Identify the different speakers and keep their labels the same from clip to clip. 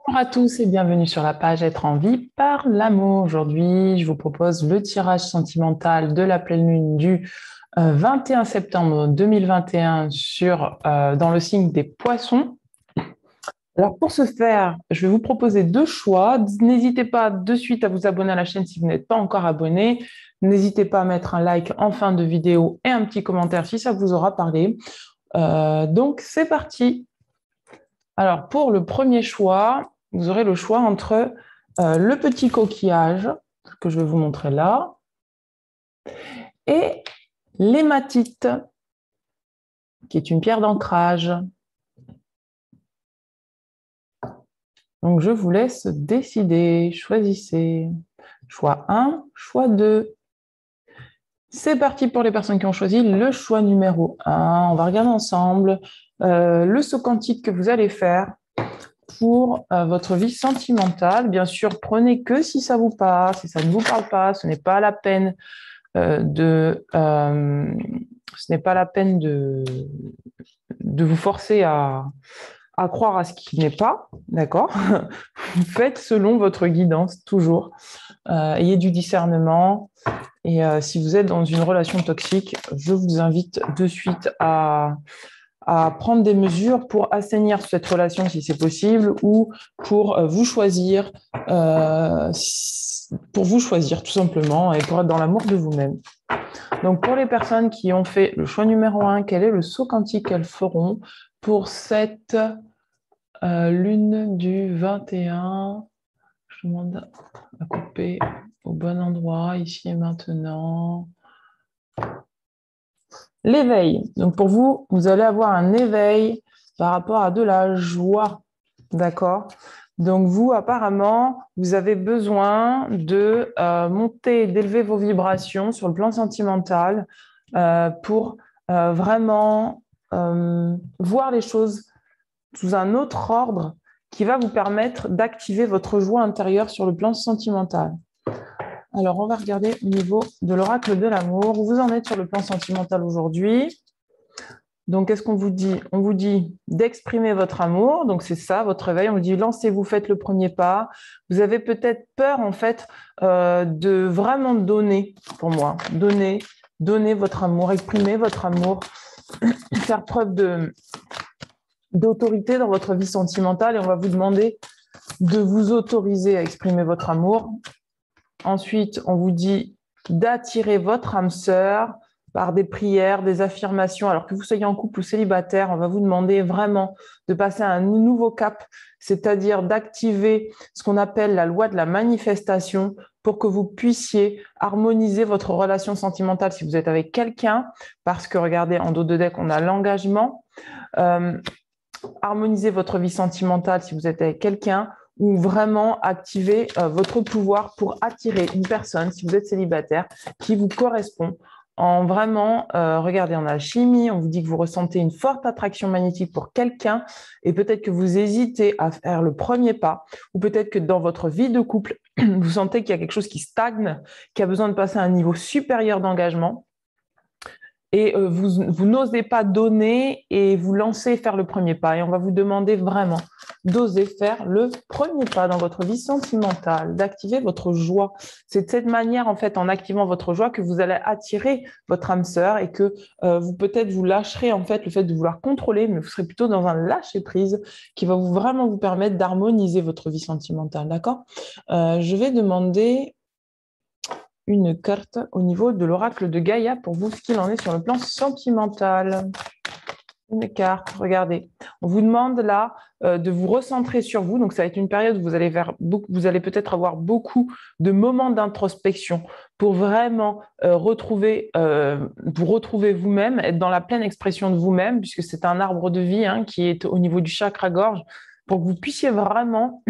Speaker 1: Bonjour à tous et bienvenue sur la page Être en vie par l'amour. Aujourd'hui, je vous propose le tirage sentimental de la pleine lune du 21 septembre 2021 dans le signe des Poissons. Alors pour ce faire, je vais vous proposer deux choix. N'hésitez pas de suite à vous abonner à la chaîne si vous n'êtes pas encore abonné. N'hésitez pas à mettre un like en fin de vidéo et un petit commentaire si ça vous aura parlé. Donc c'est parti. Alors pour le premier choix, vous aurez le choix entre le petit coquillage que je vais vous montrer là et l'hématite, qui est une pierre d'ancrage. Donc, je vous laisse décider. Choisissez. Choix 1, choix 2. C'est parti pour les personnes qui ont choisi le choix numéro 1. On va regarder ensemble le saut quantique que vous allez faire pour votre vie sentimentale. Bien sûr, prenez que si ça vous parle. Si ça ne vous parle pas, ce n'est pas la peine de vous forcer à croire à ce qui n'est pas, d'accord? Vous faites selon votre guidance, toujours. Ayez du discernement. Et si vous êtes dans une relation toxique, je vous invite de suite à prendre des mesures pour assainir cette relation si c'est possible ou pour vous choisir tout simplement et pour être dans l'amour de vous-même. Donc pour les personnes qui ont fait le choix numéro 1, quel est le saut quantique qu'elles feront pour cette lune du 21? Je demande à couper au bon endroit, ici et maintenant. L'éveil. Donc pour vous, vous allez avoir un éveil par rapport à de la joie. D'accord? Donc vous, apparemment, vous avez besoin de monter, d'élever vos vibrations sur le plan sentimental pour vraiment voir les choses sous un autre ordre qui va vous permettre d'activer votre joie intérieure sur le plan sentimental. Alors, on va regarder au niveau de l'oracle de l'amour. Où vous en êtes sur le plan sentimental aujourd'hui? Donc, qu'est-ce qu'on vous dit? On vous dit d'exprimer votre amour. Donc, c'est ça, votre réveil. On vous dit, lancez-vous, faites le premier pas. Vous avez peut-être peur, en fait, de vraiment donner, pour moi. Donner votre amour, exprimer votre amour, faire preuve d'autorité dans votre vie sentimentale. Et on va vous demander de vous autoriser à exprimer votre amour. Ensuite, on vous dit d'attirer votre âme sœur par des prières, des affirmations. Alors que vous soyez en couple ou célibataire, on va vous demander vraiment de passer à un nouveau cap, c'est-à-dire d'activer ce qu'on appelle la loi de la manifestation pour que vous puissiez harmoniser votre relation sentimentale si vous êtes avec quelqu'un, parce que regardez, en dos de deck, on a l'engagement. Harmoniser votre vie sentimentale si vous êtes avec quelqu'un ou vraiment activer votre pouvoir pour attirer une personne, si vous êtes célibataire, qui vous correspond. En vraiment, regardez, en alchimie, on vous dit que vous ressentez une forte attraction magnétique pour quelqu'un et peut-être que vous hésitez à faire le premier pas ou peut-être que dans votre vie de couple, vous sentez qu'il y a quelque chose qui stagne, qui a besoin de passer à un niveau supérieur d'engagement. Et vous n'osez pas donner et vous lancez faire le premier pas. Et on va vous demander vraiment d'oser faire le premier pas dans votre vie sentimentale, d'activer votre joie. C'est de cette manière, en fait, en activant votre joie, que vous allez attirer votre âme sœur et que vous peut-être vous lâcherez, en fait, le fait de vouloir contrôler, mais vous serez plutôt dans un lâcher-prise qui va vraiment vous permettre d'harmoniser votre vie sentimentale. D'accord? Je vais demander une carte au niveau de l'oracle de Gaïa pour vous, ce qu'il en est sur le plan sentimental. Une carte, regardez. On vous demande là de vous recentrer sur vous. Donc, ça va être une période où vous allez peut-être avoir beaucoup de moments d'introspection pour vraiment retrouver vous-même, être dans la pleine expression de vous-même, puisque c'est un arbre de vie qui est au niveau du chakra-gorge, pour que vous puissiez vraiment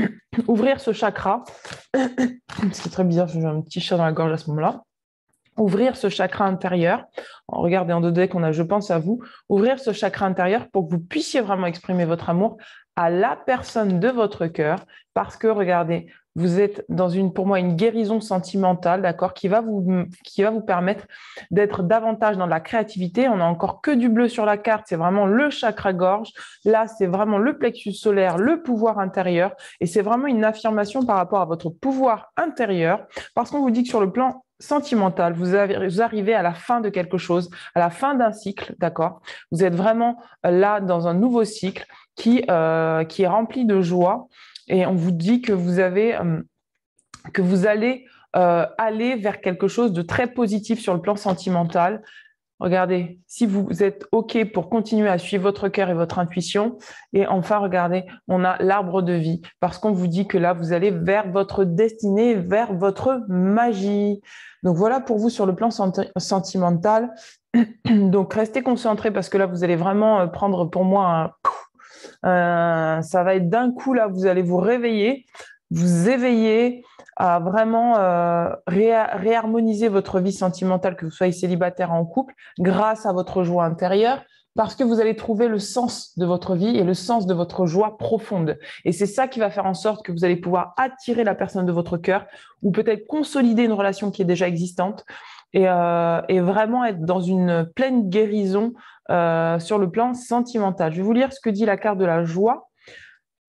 Speaker 1: ouvrir ce chakra. C'est très bizarre, j'ai un petit chat dans la gorge à ce moment-là. Ouvrir ce chakra intérieur. Regardez, en deux decks, on a je pense à vous. Ouvrir ce chakra intérieur pour que vous puissiez vraiment exprimer votre amour à la personne de votre cœur. Parce que, regardez, vous êtes dans pour moi, une guérison sentimentale, d'accord, qui va vous permettre d'être davantage dans la créativité. On n'a encore que du bleu sur la carte, c'est vraiment le chakra-gorge. Là, c'est vraiment le plexus solaire, le pouvoir intérieur. Et c'est vraiment une affirmation par rapport à votre pouvoir intérieur, parce qu'on vous dit que sur le plan sentimental, vous arrivez à la fin de quelque chose, à la fin d'un cycle, d'accord? Vous êtes vraiment là dans un nouveau cycle qui est rempli de joie et on vous dit que vous allez aller vers quelque chose de très positif sur le plan sentimental. Regardez, si vous êtes OK pour continuer à suivre votre cœur et votre intuition. Et enfin, regardez, on a l'arbre de vie parce qu'on vous dit que là, vous allez vers votre destinée, vers votre magie. Donc, voilà pour vous sur le plan sentimental. Donc, restez concentrés parce que là, vous allez vraiment prendre pour moi ça va être d'un coup, là, vous allez vous réveiller, vous éveiller à vraiment réharmoniser votre vie sentimentale, que vous soyez célibataire ou en couple, grâce à votre joie intérieure, parce que vous allez trouver le sens de votre vie et le sens de votre joie profonde. Et c'est ça qui va faire en sorte que vous allez pouvoir attirer la personne de votre cœur ou peut-être consolider une relation qui est déjà existante et vraiment être dans une pleine guérison sur le plan sentimental. Je vais vous lire ce que dit la carte de la joie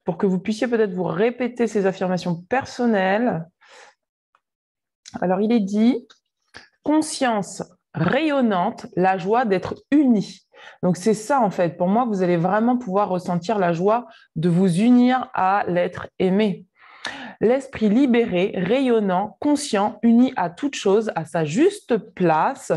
Speaker 1: pour que vous puissiez peut-être vous répéter ces affirmations personnelles. Alors, il est dit « Conscience rayonnante, la joie d'être unis ». Donc, c'est ça, en fait. Pour moi, vous allez vraiment pouvoir ressentir la joie de vous unir à l'être aimé. L'esprit libéré, rayonnant, conscient, uni à toute chose, à sa juste place,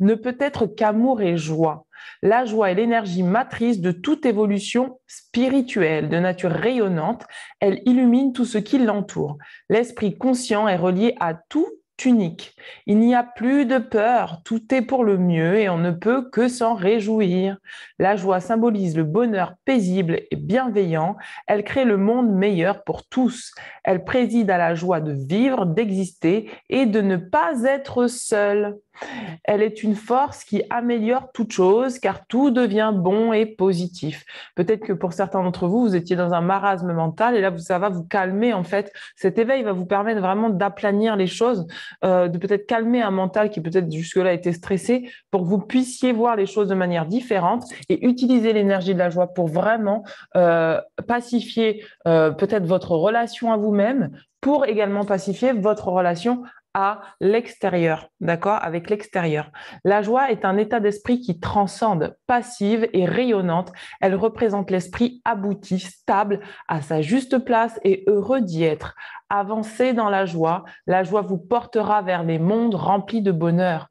Speaker 1: ne peut être qu'amour et joie. La joie est l'énergie matrice de toute évolution spirituelle, de nature rayonnante. Elle illumine tout ce qui l'entoure. L'esprit conscient est relié à tout unique. Il n'y a plus de peur, tout est pour le mieux et on ne peut que s'en réjouir. La joie symbolise le bonheur paisible et bienveillant. Elle crée le monde meilleur pour tous. Elle préside à la joie de vivre, d'exister et de ne pas être seul. Elle est une force qui améliore toute chose car tout devient bon et positif. Peut-être que pour certains d'entre vous, vous étiez dans un marasme mental et là, ça va vous calmer en fait. Cet éveil va vous permettre vraiment d'aplanir les choses, de peut-être calmer un mental qui peut-être jusque-là était stressé pour que vous puissiez voir les choses de manière différente et utiliser l'énergie de la joie pour vraiment pacifier peut-être votre relation à vous-même, pour également pacifier votre relation à l'extérieur, d'accord, avec l'extérieur. La joie est un état d'esprit qui transcende, passive et rayonnante. Elle représente l'esprit abouti, stable, à sa juste place et heureux d'y être. Avancez dans la joie vous portera vers les mondes remplis de bonheur.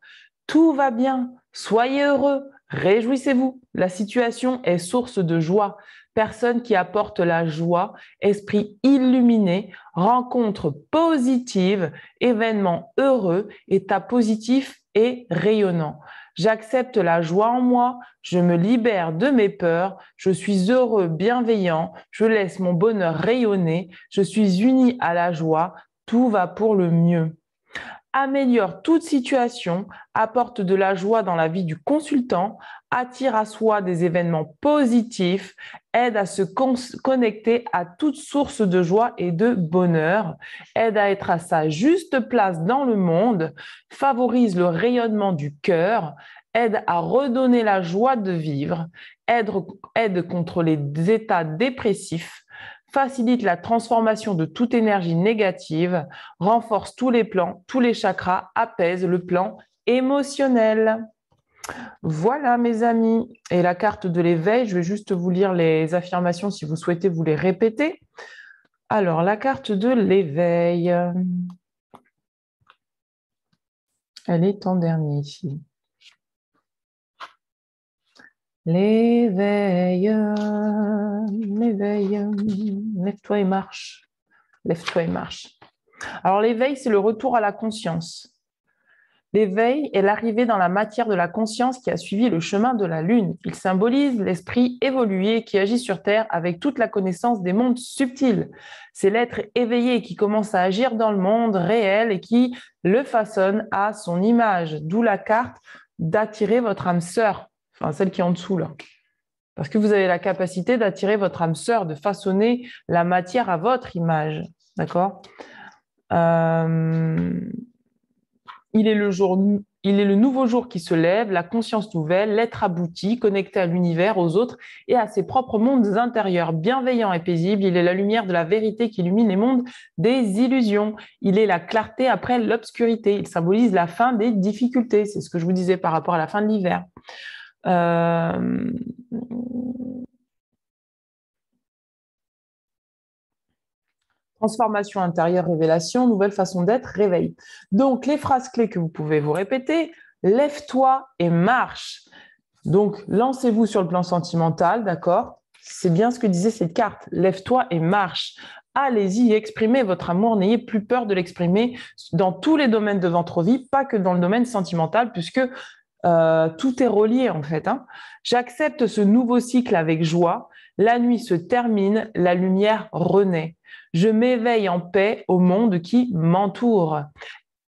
Speaker 1: Tout va bien, soyez heureux, réjouissez-vous. La situation est source de joie. Personne qui apporte la joie, esprit illuminé, rencontre positive, événement heureux, état positif et rayonnant. J'accepte la joie en moi, je me libère de mes peurs, je suis heureux, bienveillant, je laisse mon bonheur rayonner, je suis uni à la joie, tout va pour le mieux. Améliore toute situation, apporte de la joie dans la vie du consultant, attire à soi des événements positifs, aide à se connecter à toute source de joie et de bonheur, aide à être à sa juste place dans le monde, favorise le rayonnement du cœur, aide à redonner la joie de vivre, aide contre les états dépressifs, facilite la transformation de toute énergie négative, renforce tous les plans, tous les chakras, apaise le plan émotionnel. Voilà mes amis. Et la carte de l'éveil, je vais juste vous lire les affirmations si vous souhaitez vous les répéter. Alors, la carte de l'éveil, elle est en dernier ici. L'éveil, l'éveil, lève-toi et marche, lève-toi et marche. Alors l'éveil, c'est le retour à la conscience. L'éveil est l'arrivée dans la matière de la conscience qui a suivi le chemin de la Lune. Il symbolise l'esprit évolué qui agit sur Terre avec toute la connaissance des mondes subtils. C'est l'être éveillé qui commence à agir dans le monde réel et qui le façonne à son image, d'où la carte d'attirer votre âme sœur. Enfin, celle qui est en dessous, là. Parce que vous avez la capacité d'attirer votre âme sœur, de façonner la matière à votre image. D'accord ? Il est le nouveau jour qui se lève, la conscience nouvelle, l'être abouti, connecté à l'univers, aux autres et à ses propres mondes intérieurs. Bienveillant et paisible, il est la lumière de la vérité qui illumine les mondes des illusions. Il est la clarté après l'obscurité. Il symbolise la fin des difficultés. C'est ce que je vous disais par rapport à la fin de l'hiver. Transformation intérieure, révélation, nouvelle façon d'être, réveil. Donc, les phrases clés que vous pouvez vous répéter, lève-toi et marche. Donc, lancez-vous sur le plan sentimental, d'accord? C'est bien ce que disait cette carte, lève-toi et marche. Allez-y, exprimez votre amour, n'ayez plus peur de l'exprimer dans tous les domaines de votre vie, pas que dans le domaine sentimental, puisque tout est relié en fait. J'accepte ce nouveau cycle avec joie. La nuit se termine, la lumière renaît. Je m'éveille en paix au monde qui m'entoure.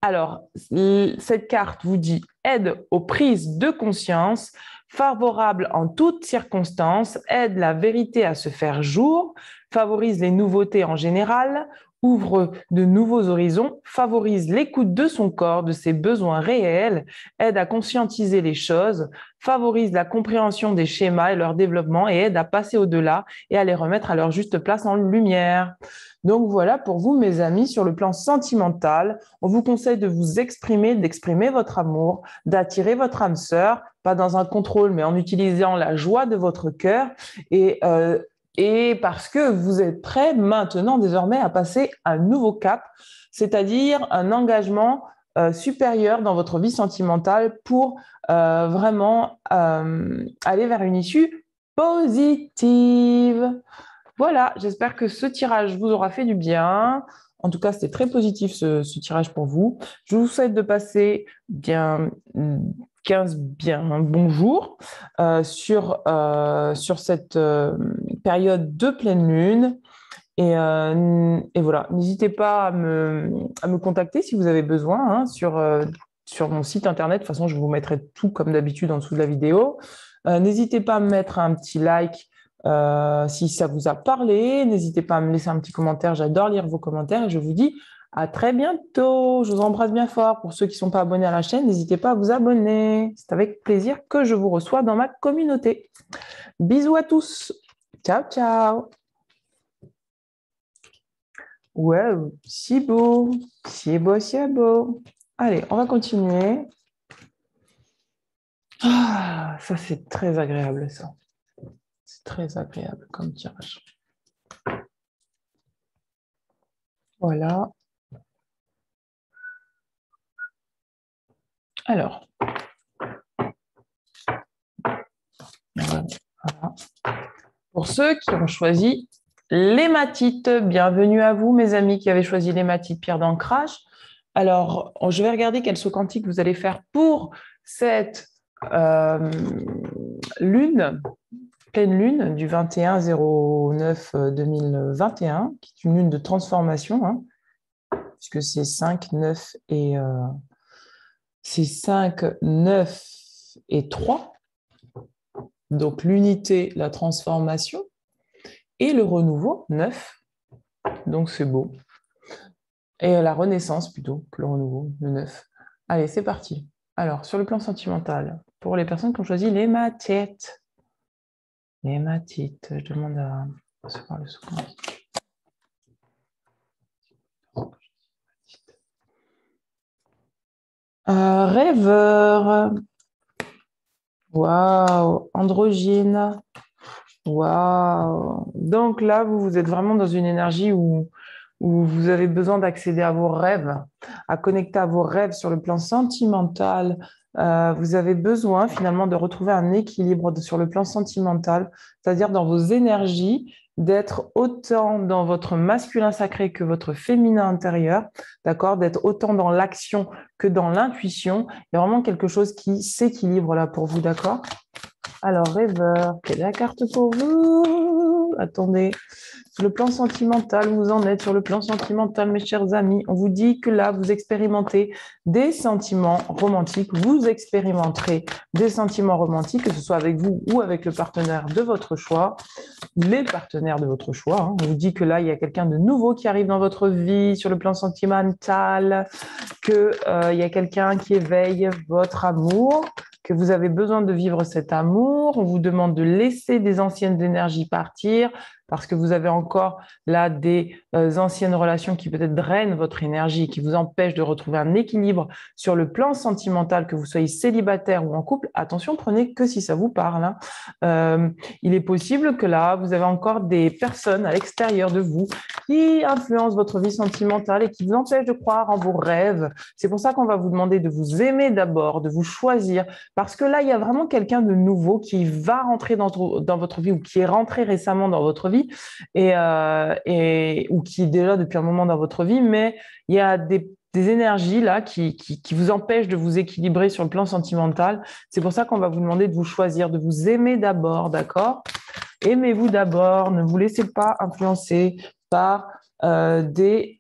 Speaker 1: Alors, cette carte vous dit aide aux prises de conscience, favorable en toutes circonstances, aide la vérité à se faire jour, favorise les nouveautés en général, ouvre de nouveaux horizons, favorise l'écoute de son corps, de ses besoins réels, aide à conscientiser les choses, favorise la compréhension des schémas et leur développement et aide à passer au-delà et à les remettre à leur juste place en lumière. Donc voilà pour vous, mes amis, sur le plan sentimental, on vous conseille de vous exprimer, d'exprimer votre amour, d'attirer votre âme sœur, pas dans un contrôle, mais en utilisant la joie de votre cœur et parce que vous êtes prêts maintenant, désormais, à passer un nouveau cap, c'est-à-dire un engagement supérieur dans votre vie sentimentale pour vraiment aller vers une issue positive. Voilà, j'espère que ce tirage vous aura fait du bien. En tout cas, c'était très positif ce tirage pour vous. Je vous souhaite de passer bien 15 bien un bonjour sur cette période de pleine lune. Et voilà, n'hésitez pas à me contacter si vous avez besoin sur mon site internet. De toute façon, je vous mettrai tout comme d'habitude en dessous de la vidéo. N'hésitez pas à me mettre un petit like si ça vous a parlé. N'hésitez pas à me laisser un petit commentaire. J'adore lire vos commentaires et je vous dis à très bientôt. Je vous embrasse bien fort. Pour ceux qui ne sont pas abonnés à la chaîne, n'hésitez pas à vous abonner. C'est avec plaisir que je vous reçois dans ma communauté. Bisous à tous. Ciao, ciao. Ouais, si beau, si beau, si beau. Allez, on va continuer. Ah, ça, c'est très agréable, ça. C'est très agréable comme tirage. Voilà. Alors. Voilà. Pour ceux qui ont choisi l'hématite, bienvenue à vous, mes amis qui avez choisi l'hématite pierre d'ancrage. Alors, je vais regarder quel saut quantique vous allez faire pour cette lune, pleine lune du 21/09/2021, qui est une lune de transformation, puisque c'est 5, 9 et c'est 5, 9 et 3. Donc, l'unité, la transformation et le renouveau, 9. Donc, c'est beau. Et la renaissance, plutôt, que le renouveau, le 9. Allez, c'est parti. Alors, sur le plan sentimental, pour les personnes qui ont choisi l'hématite. L'hématite, je demande à recevoir le second. Rêveur. Waouh, androgyne. Waouh. Donc là, vous êtes vraiment dans une énergie où vous avez besoin d'accéder à vos rêves, à connecter à vos rêves sur le plan sentimental. Vous avez besoin finalement de retrouver un équilibre sur le plan sentimental, c'est-à-dire dans vos énergies, d'être autant dans votre masculin sacré que votre féminin intérieur, d'accord, d'être autant dans l'action que dans l'intuition. Il y a vraiment quelque chose qui s'équilibre là pour vous, d'accord? Alors, rêveur, quelle est la carte pour vous? Attendez. Sur le plan sentimental, vous en êtes sur le plan sentimental, mes chers amis. On vous dit que là, vous expérimentez des sentiments romantiques. Vous expérimenterez des sentiments romantiques, que ce soit avec vous ou avec le partenaire de votre choix, les partenaires de votre choix. Hein. On vous dit que là, il y a quelqu'un de nouveau qui arrive dans votre vie sur le plan sentimental, qu'il y a quelqu'un qui éveille votre amour, que vous avez besoin de vivre cet amour. On vous demande de laisser des anciennes énergies partir parce que vous avez encore là des anciennes relations qui peut-être drainent votre énergie, qui vous empêchent de retrouver un équilibre sur le plan sentimental, que vous soyez célibataire ou en couple. Attention, prenez que si ça vous parle. Hein. Il est possible que là, vous avez encore des personnes à l'extérieur de vous qui influencent votre vie sentimentale et qui vous empêchent de croire en vos rêves. C'est pour ça qu'on va vous demander de vous aimer d'abord, de vous choisir, parce que là, il y a vraiment quelqu'un de nouveau qui va rentrer dans votre vie ou qui est rentré récemment dans votre vie ou qui est déjà depuis un moment dans votre vie, mais il y a des énergies là qui vous empêchent de vous équilibrer sur le plan sentimental. C'est pour ça qu'on va vous demander de vous choisir, de vous aimer d'abord, d'accord? Aimez-vous d'abord, ne vous laissez pas influencer par des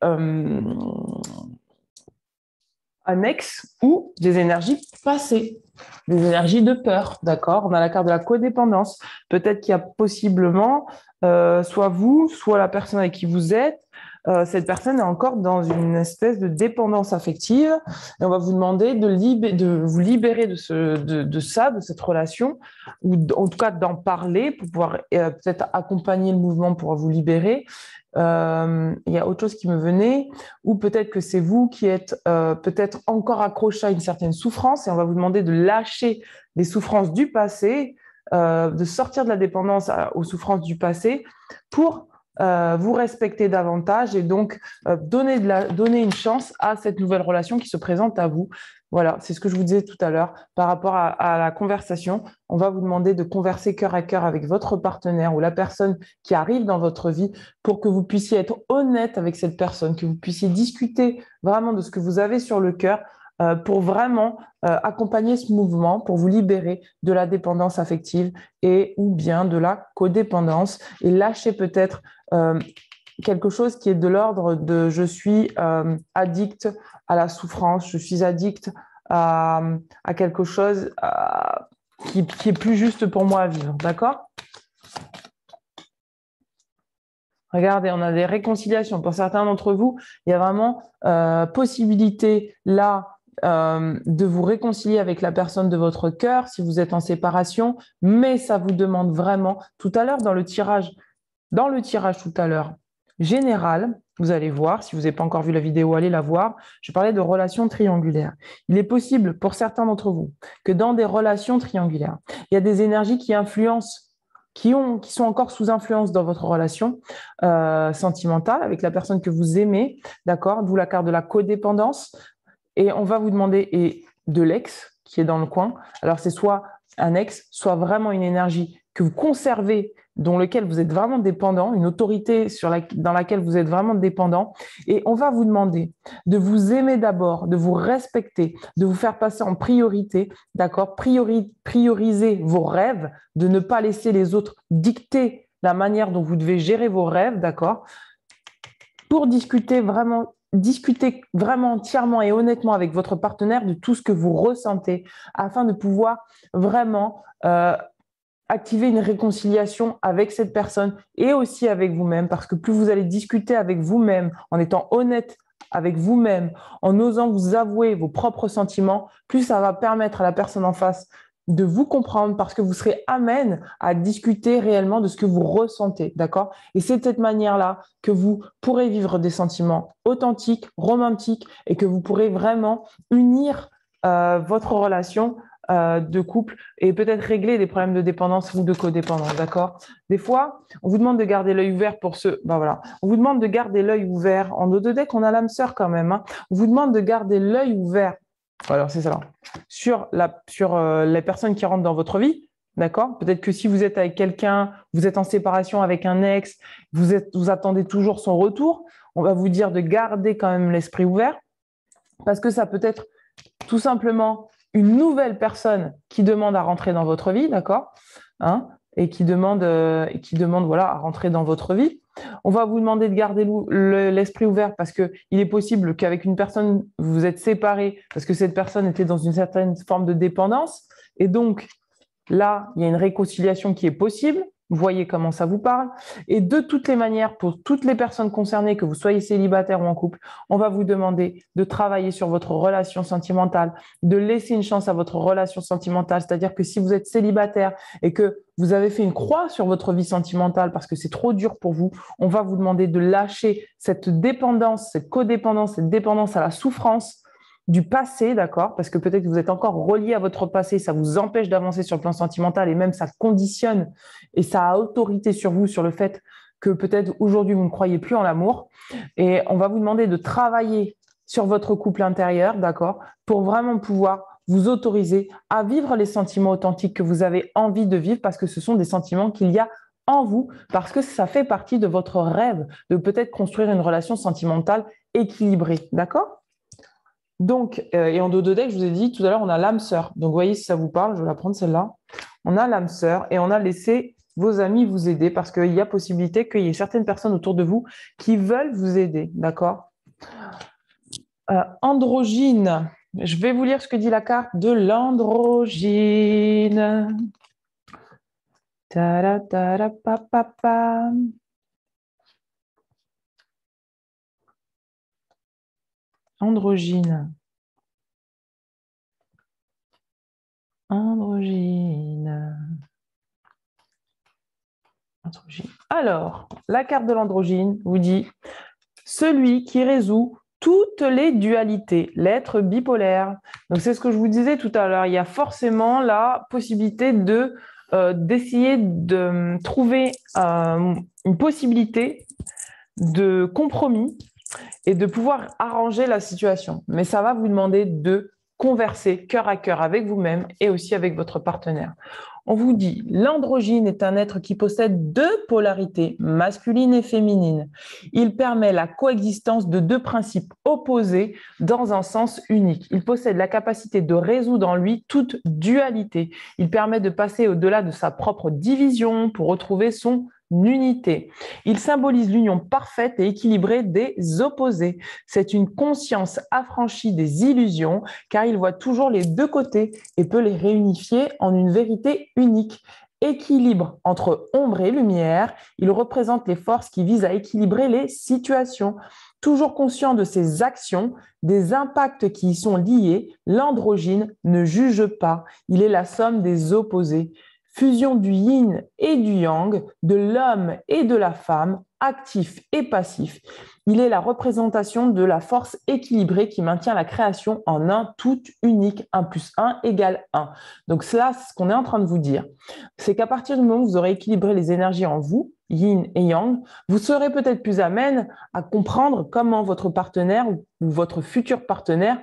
Speaker 1: annexes ou des énergies passées, des énergies de peur, d'accord? On a la carte de la codépendance. Peut-être qu'il y a possiblement, soit vous, soit la personne avec qui vous êtes, cette personne est encore dans une espèce de dépendance affective et on va vous demander de vous libérer de ça, de cette relation, ou en tout cas d'en parler pour pouvoir peut-être accompagner le mouvement pour vous libérer. Il y a autre chose qui me venait, ou peut-être que c'est vous qui êtes peut-être encore accroché à une certaine souffrance et on va vous demander de lâcher les souffrances du passé, de sortir de la dépendance aux souffrances du passé pour vous respecter davantage et donc donner une chance à cette nouvelle relation qui se présente à vous. Voilà, c'est ce que je vous disais tout à l'heure par rapport à la conversation. On va vous demander de converser cœur à cœur avec votre partenaire ou la personne qui arrive dans votre vie pour que vous puissiez être honnête avec cette personne, que vous puissiez discuter vraiment de ce que vous avez sur le cœur pour vraiment accompagner ce mouvement, pour vous libérer de la dépendance affective et ou bien de la codépendance et lâcher peut-être quelque chose qui est de l'ordre de je suis addict à la souffrance, je suis addict à quelque chose qui est plus juste pour moi à vivre, d'accord? Regardez, on a des réconciliations. Pour certains d'entre vous, il y a vraiment possibilité là de vous réconcilier avec la personne de votre cœur si vous êtes en séparation, mais ça vous demande vraiment, tout à l'heure dans le tirage tout à l'heure général, vous allez voir, si vous n'avez pas encore vu la vidéo, allez la voir, je parlais de relations triangulaires. Il est possible pour certains d'entre vous que dans des relations triangulaires, il y a des énergies qui influencent qui sont encore sous influence dans votre relation sentimentale avec la personne que vous aimez, d'accord? D'où la carte de la codépendance. Et on va vous demander, et de l'ex qui est dans le coin, alors c'est soit un ex, soit vraiment une énergie que vous conservez, dans lequel vous êtes vraiment dépendant, une autorité dans laquelle vous êtes vraiment dépendant. Et on va vous demander de vous aimer d'abord, de vous respecter, de vous faire passer en priorité, d'accord? Prioriser vos rêves, de ne pas laisser les autres dicter la manière dont vous devez gérer vos rêves, d'accord? Pour discuter vraiment entièrement et honnêtement avec votre partenaire de tout ce que vous ressentez afin de pouvoir vraiment activer une réconciliation avec cette personne et aussi avec vous-même, parce que plus vous allez discuter avec vous-même, en étant honnête avec vous-même, en osant vous avouer vos propres sentiments, plus ça va permettre à la personne en face de vous comprendre parce que vous serez amène à discuter réellement de ce que vous ressentez, d'accord? Et c'est de cette manière-là que vous pourrez vivre des sentiments authentiques, romantiques et que vous pourrez vraiment unir votre relation de couple et peut-être régler des problèmes de dépendance ou de codépendance, d'accord? Des fois, on vous demande de garder l'œil ouvert pour on vous demande de garder l'œil ouvert. En dos de deck, on a l'âme sœur quand même. Hein. On vous demande de garder l'œil ouvert. Alors, c'est ça. Sur les personnes qui rentrent dans votre vie, d'accord? Peut-être que si vous êtes avec quelqu'un, vous êtes en séparation avec un ex, vous attendez toujours son retour, on va vous dire de garder quand même l'esprit ouvert parce que ça peut être tout simplement une nouvelle personne qui demande à rentrer dans votre vie, d'accord, hein, et qui demande voilà, à rentrer dans votre vie. On va vous demander de garder l'esprit ouvert parce qu'il est possible qu'avec une personne, vous vous êtes séparés parce que cette personne était dans une certaine forme de dépendance. Et donc, là, il y a une réconciliation qui est possible. Vous voyez comment ça vous parle. Et de toutes les manières, pour toutes les personnes concernées, que vous soyez célibataire ou en couple, on va vous demander de travailler sur votre relation sentimentale, de laisser une chance à votre relation sentimentale. C'est-à-dire que si vous êtes célibataire et que vous avez fait une croix sur votre vie sentimentale parce que c'est trop dur pour vous, on va vous demander de lâcher cette dépendance, cette codépendance, cette dépendance à la souffrance du passé, d'accord? Parce que peut-être que vous êtes encore relié à votre passé, ça vous empêche d'avancer sur le plan sentimental et même ça conditionne et ça a autorité sur vous, sur le fait que peut-être aujourd'hui vous ne croyez plus en l'amour. Et on va vous demander de travailler sur votre couple intérieur, d'accord? Pour vraiment pouvoir vous autoriser à vivre les sentiments authentiques que vous avez envie de vivre parce que ce sont des sentiments qu'il y a en vous, parce que ça fait partie de votre rêve de peut-être construire une relation sentimentale équilibrée, d'accord? Donc, et en dos de deck, je vous ai dit tout à l'heure, on a l'âme sœur. Donc, vous voyez, si ça vous parle, je vais la prendre celle-là. On a l'âme sœur et on a laissé vos amis vous aider parce qu'il y a possibilité qu'il y ait certaines personnes autour de vous qui veulent vous aider, d'accord? Androgyne. Je vais vous lire ce que dit la carte de l'androgyne. Ta-da-ta-da-pa-pa-pa. Androgyne. Androgyne. Alors, la carte de l'androgyne vous dit « Celui qui résout toutes les dualités, l'être bipolaire ». Donc, c'est ce que je vous disais tout à l'heure. Il y a forcément la possibilité d'essayer de trouver une possibilité de compromis et de pouvoir arranger la situation. Mais ça va vous demander de converser cœur à cœur avec vous-même et aussi avec votre partenaire. On vous dit, l'androgyne est un être qui possède deux polarités, masculine et féminine. Il permet la coexistence de deux principes opposés dans un sens unique. Il possède la capacité de résoudre en lui toute dualité. Il permet de passer au-delà de sa propre division pour retrouver son unité. Il symbolise l'union parfaite et équilibrée des opposés. C'est une conscience affranchie des illusions car il voit toujours les deux côtés et peut les réunifier en une vérité unique. Équilibre entre ombre et lumière, il représente les forces qui visent à équilibrer les situations. Toujours conscient de ses actions, des impacts qui y sont liés, l'androgyne ne juge pas. Il est la somme des opposés. Fusion du yin et du yang, de l'homme et de la femme, actif et passif. Il est la représentation de la force équilibrée qui maintient la création en un tout unique. 1 + 1 = 1. Donc cela, ce qu'on est en train de vous dire, c'est qu'à partir du moment où vous aurez équilibré les énergies en vous, yin et yang, vous serez peut-être plus amène à comprendre comment votre partenaire ou votre futur partenaire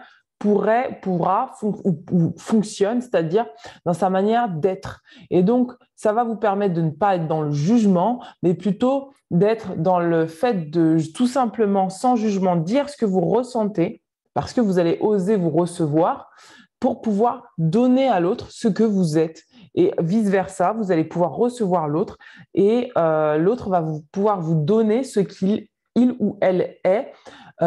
Speaker 1: fonctionne, c'est-à-dire dans sa manière d'être. Et donc, ça va vous permettre de ne pas être dans le jugement, mais plutôt d'être dans le fait de tout simplement, sans jugement, dire ce que vous ressentez, parce que vous allez oser vous recevoir pour pouvoir donner à l'autre ce que vous êtes. Et vice-versa, vous allez pouvoir recevoir l'autre et l'autre va pouvoir vous donner ce qu'il ou elle est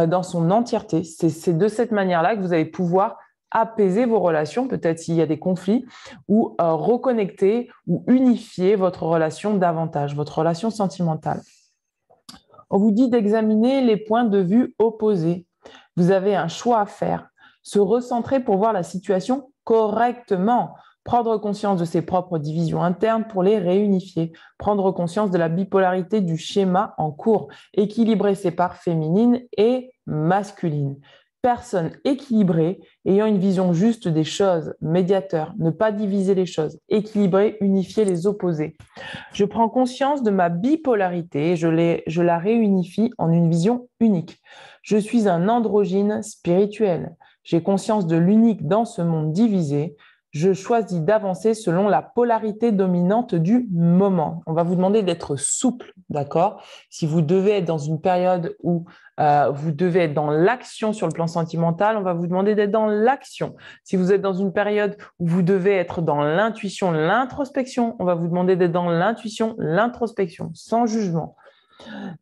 Speaker 1: dans son entièreté. C'est de cette manière-là que vous allez pouvoir apaiser vos relations, peut-être s'il y a des conflits, ou reconnecter ou unifier votre relation davantage, votre relation sentimentale. On vous dit d'examiner les points de vue opposés. Vous avez un choix à faire. Se recentrer pour voir la situation correctement. Prendre conscience de ses propres divisions internes pour les réunifier. Prendre conscience de la bipolarité du schéma en cours. Équilibrer ses parts féminines et masculines. Personne équilibrée, ayant une vision juste des choses, médiateur, ne pas diviser les choses, équilibrer, unifier les opposés. Je prends conscience de ma bipolarité, je la réunifie en une vision unique. Je suis un androgyne spirituel. J'ai conscience de l'unique dans ce monde divisé. Je choisis d'avancer selon la polarité dominante du moment. On va vous demander d'être souple, d'accord? Si vous devez être dans une période où vous devez être dans l'action sur le plan sentimental, on va vous demander d'être dans l'action. Si vous êtes dans une période où vous devez être dans l'intuition, l'introspection, on va vous demander d'être dans l'intuition, l'introspection, sans jugement.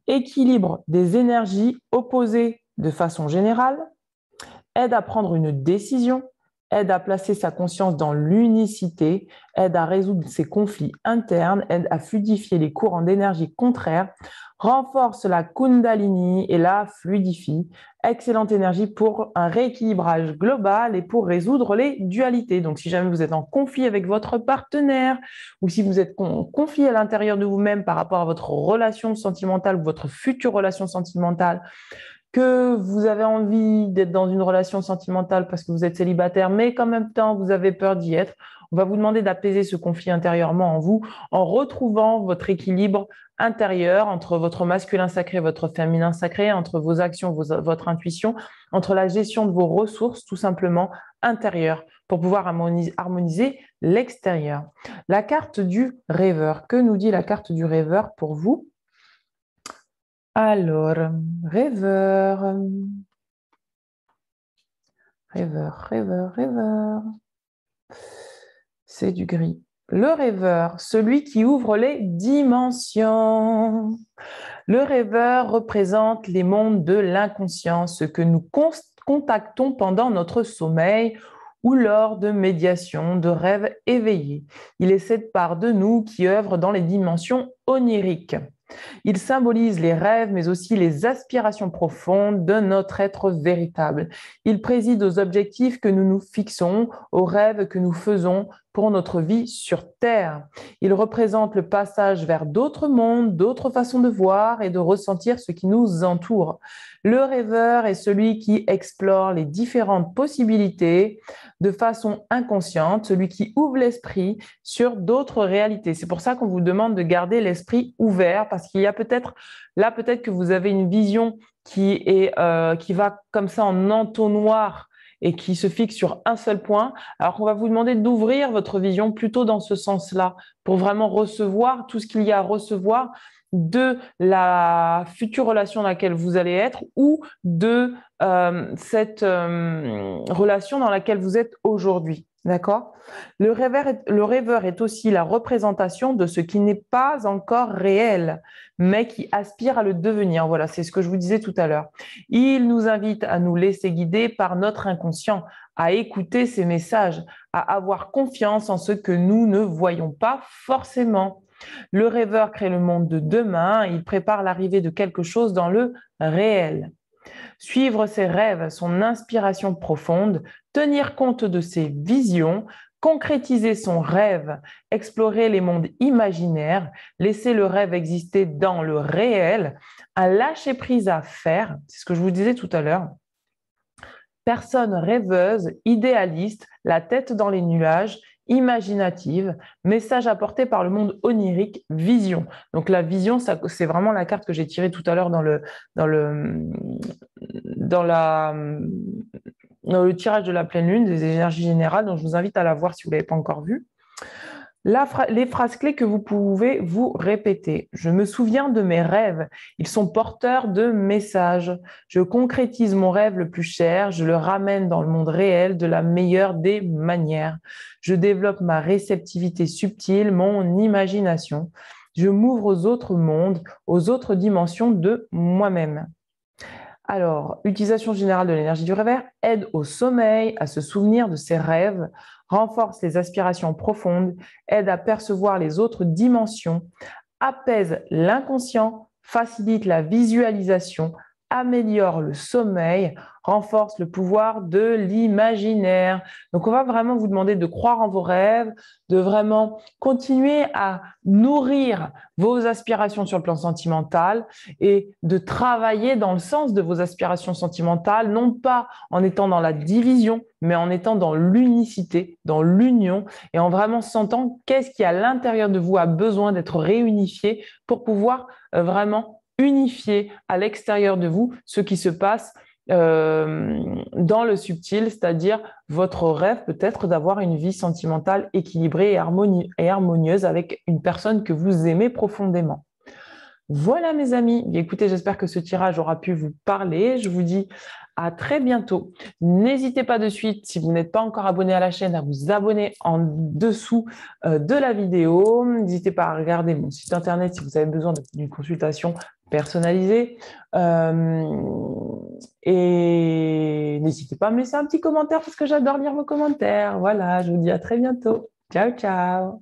Speaker 1: Équilibre des énergies opposées de façon générale, aide à prendre une décision, aide à placer sa conscience dans l'unicité, aide à résoudre ses conflits internes, aide à fluidifier les courants d'énergie contraires, renforce la Kundalini et la fluidifie. Excellente énergie pour un rééquilibrage global et pour résoudre les dualités. Donc, si jamais vous êtes en conflit avec votre partenaire ou si vous êtes en conflit à l'intérieur de vous-même par rapport à votre relation sentimentale ou votre future relation sentimentale, que vous avez envie d'être dans une relation sentimentale parce que vous êtes célibataire, mais qu'en même temps, vous avez peur d'y être, on va vous demander d'apaiser ce conflit intérieurement en vous en retrouvant votre équilibre intérieur entre votre masculin sacré, votre féminin sacré, entre vos actions, votre intuition, entre la gestion de vos ressources tout simplement intérieures pour pouvoir harmoniser l'extérieur. La carte du rêveur. Que nous dit la carte du rêveur pour vous? Alors, rêveur, rêveur. C'est du gris. Le rêveur, celui qui ouvre les dimensions. Le rêveur représente les mondes de l'inconscient, ce que nous contactons pendant notre sommeil ou lors de médiations, de rêves éveillés. Il est cette part de nous qui œuvre dans les dimensions oniriques. Il symbolise les rêves, mais aussi les aspirations profondes de notre être véritable. Il préside aux objectifs que nous nous fixons, aux rêves que nous faisons pour notre vie sur Terre. Il représente le passage vers d'autres mondes, d'autres façons de voir et de ressentir ce qui nous entoure. Le rêveur est celui qui explore les différentes possibilités de façon inconsciente, celui qui ouvre l'esprit sur d'autres réalités. C'est pour ça qu'on vous demande de garder l'esprit ouvert parce qu'il y a peut-être que vous avez une vision qui va comme ça en entonnoir et qui se fixe sur un seul point, alors qu'on va vous demander d'ouvrir votre vision plutôt dans ce sens-là pour vraiment recevoir tout ce qu'il y a à recevoir de la future relation dans laquelle vous allez être ou de cette relation dans laquelle vous êtes aujourd'hui. D'accord? Le rêveur est aussi la représentation de ce qui n'est pas encore réel, mais qui aspire à le devenir. Voilà, c'est ce que je vous disais tout à l'heure. Il nous invite à nous laisser guider par notre inconscient, à écouter ses messages, à avoir confiance en ce que nous ne voyons pas forcément. Le rêveur crée le monde de demain, il prépare l'arrivée de quelque chose dans le réel. Suivre ses rêves, son inspiration profonde, tenir compte de ses visions, concrétiser son rêve, explorer les mondes imaginaires, laisser le rêve exister dans le réel, un lâcher-prise à faire, c'est ce que je vous disais tout à l'heure. Personne rêveuse, idéaliste, la tête dans les nuages, imaginative, message apporté par le monde onirique, vision. Donc la vision, c'est vraiment la carte que j'ai tirée tout à l'heure dans le tirage de la pleine lune des énergies générales, donc je vous invite à la voir si vous ne l'avez pas encore vue. Les phrases clés que vous pouvez vous répéter. Je me souviens de mes rêves. Ils sont porteurs de messages. Je concrétise mon rêve le plus cher. Je le ramène dans le monde réel de la meilleure des manières. Je développe ma réceptivité subtile, mon imagination. Je m'ouvre aux autres mondes, aux autres dimensions de moi-même. Alors, utilisation générale de l'énergie du rêveur aide au sommeil, à se souvenir de ses rêves, renforce les aspirations profondes, aide à percevoir les autres dimensions, apaise l'inconscient, facilite la visualisation, améliore le sommeil, renforce le pouvoir de l'imaginaire. Donc, on va vraiment vous demander de croire en vos rêves, de vraiment continuer à nourrir vos aspirations sur le plan sentimental et de travailler dans le sens de vos aspirations sentimentales, non pas en étant dans la division, mais en étant dans l'unicité, dans l'union et en vraiment sentant qu'est-ce qui à l'intérieur de vous a besoin d'être réunifié pour pouvoir vraiment unifier à l'extérieur de vous ce qui se passe dans le subtil, c'est-à-dire votre rêve peut-être d'avoir une vie sentimentale équilibrée et harmonieuse avec une personne que vous aimez profondément. Voilà mes amis, bien, écoutez, j'espère que ce tirage aura pu vous parler. Je vous dis à très bientôt. N'hésitez pas de suite, si vous n'êtes pas encore abonné à la chaîne, à vous abonner en dessous de la vidéo. N'hésitez pas à regarder mon site internet si vous avez besoin d'une consultation personnalisée. Et n'hésitez pas à me laisser un petit commentaire parce que j'adore lire vos commentaires. Voilà, je vous dis à très bientôt. Ciao, ciao.